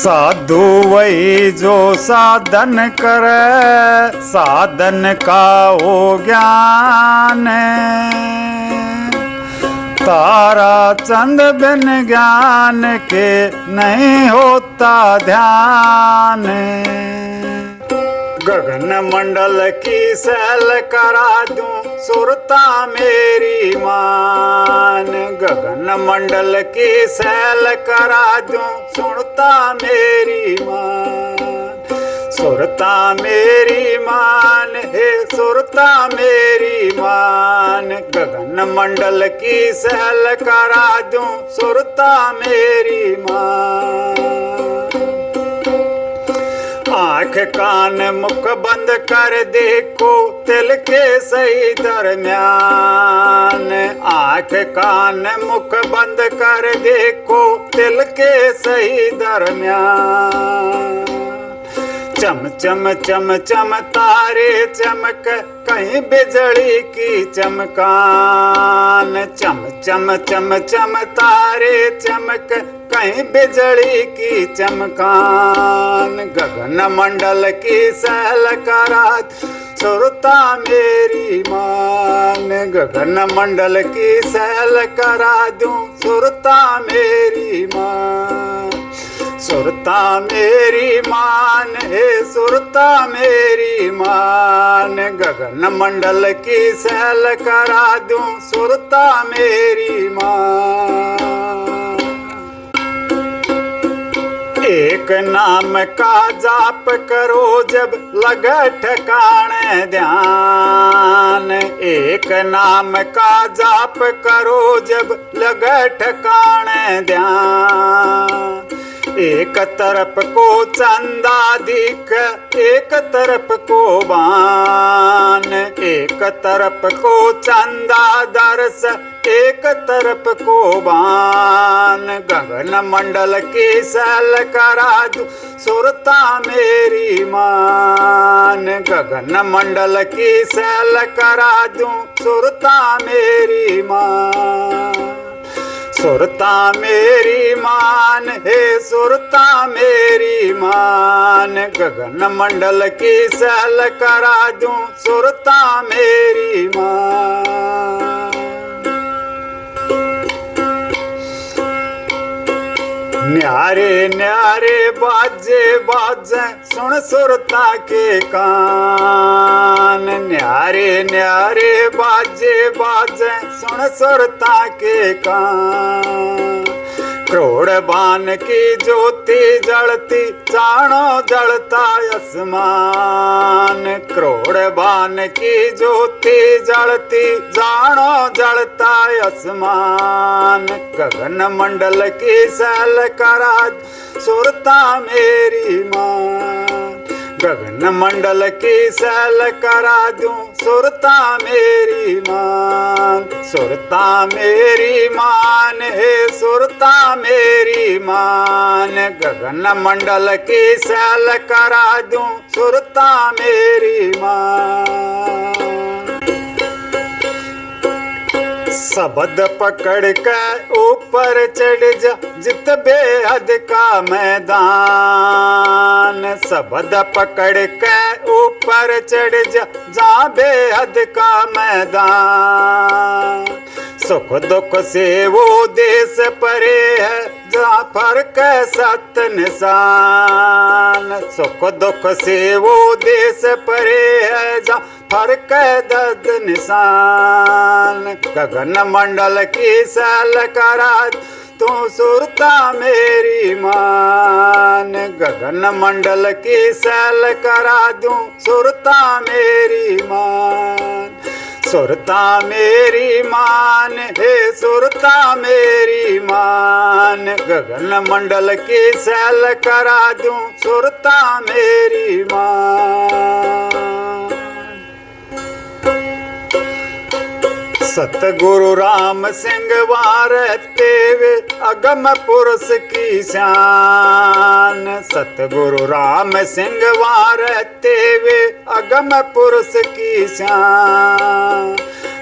साधु वही जो साधन करे, साधन का हो ज्ञान। तारा चंद बिन ज्ञान के नहीं होता ध्यान। गगन मंडल की सैल करा दूं सुरता मेरी मान। गगन मंडल की सैल करा दूं सुरता मेरी मान। सुरता मेरी मान हे सुरता मेरी मान। गगन मंडल की सैल करा दूं सुरता मेरी मान। आँख कान मुख बंद कर देखो तिल के सही दरम्यान। आँख कान मुख बंद कर देखो तिल के सही दरम्यान। चम चम चम चम तारे चमक कहीं बिजली की चमकान। चम चम चम चम तारे चमक कहीं बिजली की चमकान। गगन मंडल की सैल करा सुरता मेरी मान। गगन मंडल की सैल करा दूं सुरता मेरी मान। सुरता मेरी मान हे सुरता मेरी मान। गगन मंडल की सैल करा दूं सुरता मेरी मान। एक नाम का जाप करो जब लगे ठिकाने ध्यान। एक नाम का जाप करो जब लगे ठिकाने ध्यान। एक तरफ को चंदा दिख एक तरफ को बान। एक तरफ को चंदा दर्श एक तरफ को बान। गगन मंडल की सैल करा दूं सुरता मेरी मान। गगन मंडल की सैल करा दूं सुरता मेरी मान। सुरता मेरी मान हे सुरता मेरी मान। गगन मंडल की सैल करा दूं सुरता मेरी मान। न्यारे न्यारे बाजे बाजे सुन सुरता के कान। न्यारे न्यारे बाजे बाजे सुन सुरता के कान। करोड़ बान की ज्योति जलती जानो जलता आसमान। करोड़ बान की ज्योति जलती जानो जलता आसमान। गगन मंडल की सैल करा सुरता मेरी मान। गगन मंडल की सैल करा दूं सुरता मेरी मान। सुरता मेरी मान हे सुरता मेरी मान। गगन मंडल की सैल करा दूं सुरता मेरी मान। शब्द पकड़ के ऊपर चढ़ जा जित बेहद का मैदान। शब्द पकड़ के ऊपर चढ़ जा जा बेहद का मैदान। सुख दुख से वो देश परे है जहाँ फर्क सत्य निशान। सुख दुख से वो देश परे है जहाँ फर्क दर्द निशान। गगन मंडल की सैल करा तू सुरता मेरी मान। गगन मंडल की सैल करा दूं सुरता मेरी मान। सुरता मेरी मान हे सुरता मेरी मान। गगन मंडल की सैल करा दूं सुरता मेरी मान। सतगुरु राम सिंह वारते वे अगम पुरुष की शान। सतगुरु राम सिंह वारते वे अगम पुरुष की शान।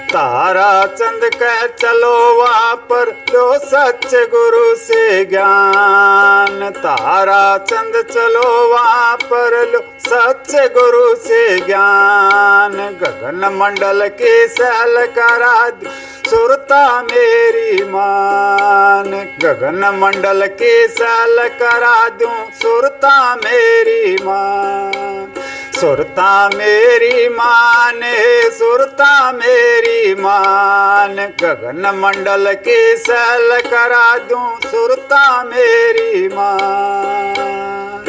तार तारा चंद कह चलो वहाँ पर लो सच गुरु से ज्ञान। तारा चंद चलो वहाँ पर लो सच गुरु से ज्ञान। गगन मंडल की सहल करा दी सुरता मेरी मान। गगन मंडल की सहल करा दूं सुरता मेरी मान। सुरता मेरी मान है सुरता मेरी मान। गगन मंडल की सहल करा दूं सुरता मेरी मान।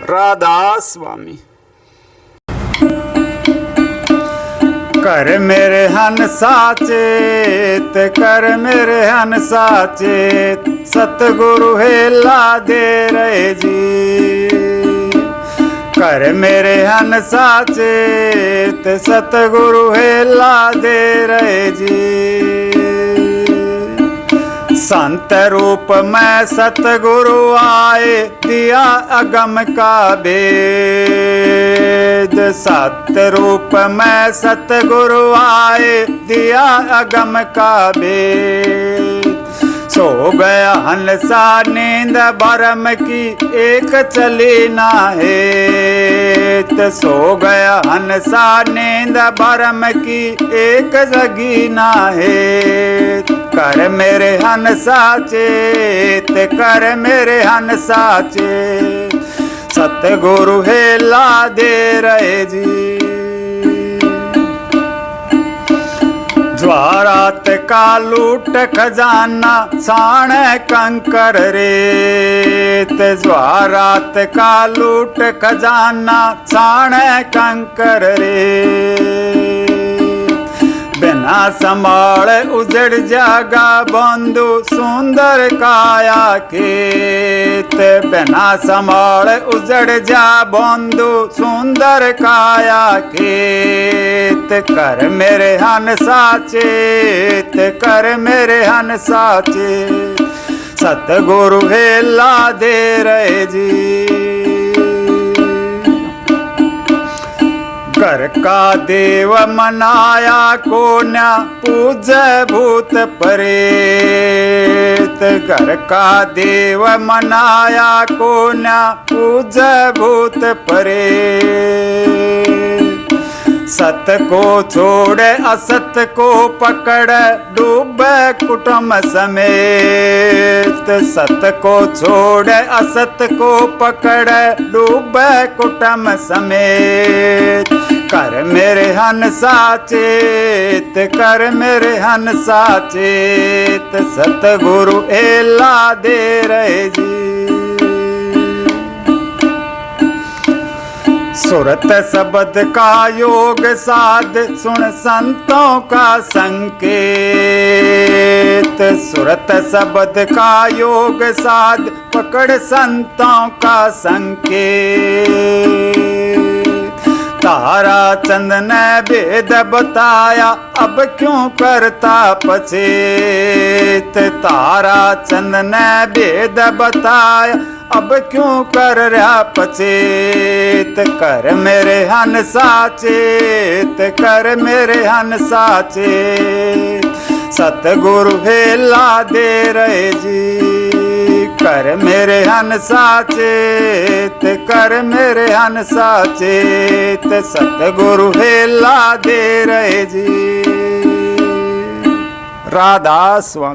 राधा स्वामी। कर मेरे हंसा चेत कर मेरे हंसा चेत सतगुरु हेला दे रहे जी। कर मेरे हंसा चेत सतगुरु हेला दे रहे जी। संत रूप में सतगुरु आए दिया अगम का भेद। सत्य रूप में सतगुरु आए दिया अगम का भेद। सो गया हंसा नींद भरम की एक चली ना हेत। सो गया हंसा नींद भरम की एक जगी ना हेत। कर मेरे हंसा चेत कर मेरे हंसा चेत सतगुरु हेला दे रहे जी। ज्वारात का लूट खजाना साण कंकर रेत। ज्वारात का लूट खजाना साण कंकर रेत। बिना संभाल उजड़ जागा बंधु सुंदर काया खेत। बिना संभाल उजड़ जा बंधु सुंदर काया खेत। कर मेरे हंसा चेत कर मेरे हंसा चेत सतगुरु हेला दे रहे जी। घर का देव मनाया कोन्या पूजय भूत प्रेत। घर का देव मनाया कोन्या पूजय भूत प्रेत। सत को छोड़ असत को पकड़ डूबे कुटुंब समेत। सत को छोड़ असत को पकड़ डूबे कुटुंब समेत। कर मेरे हंसा चेत कर मेरे हंसा चेत सतगुरु हेला दे रहे जी। सुरत शब्द का योग साध सुन संतों का संकेत। सुरत शब्द का योग साध पकड़ संतों का संकेत। तारा चंद ने भेद बताया अब क्यों करता पचेत। तारा चंद ने भेद बताया अब क्यों कर रहा पचेत। कर मेरे हंसा चेत कर मेरे हंसा चेत सतगुरु हेला दे रहे जी। कर मेरे हंसा चेत कर मेरे हंसा चेत सतगुरु हेला दे रहे जी। राधा स्वामी।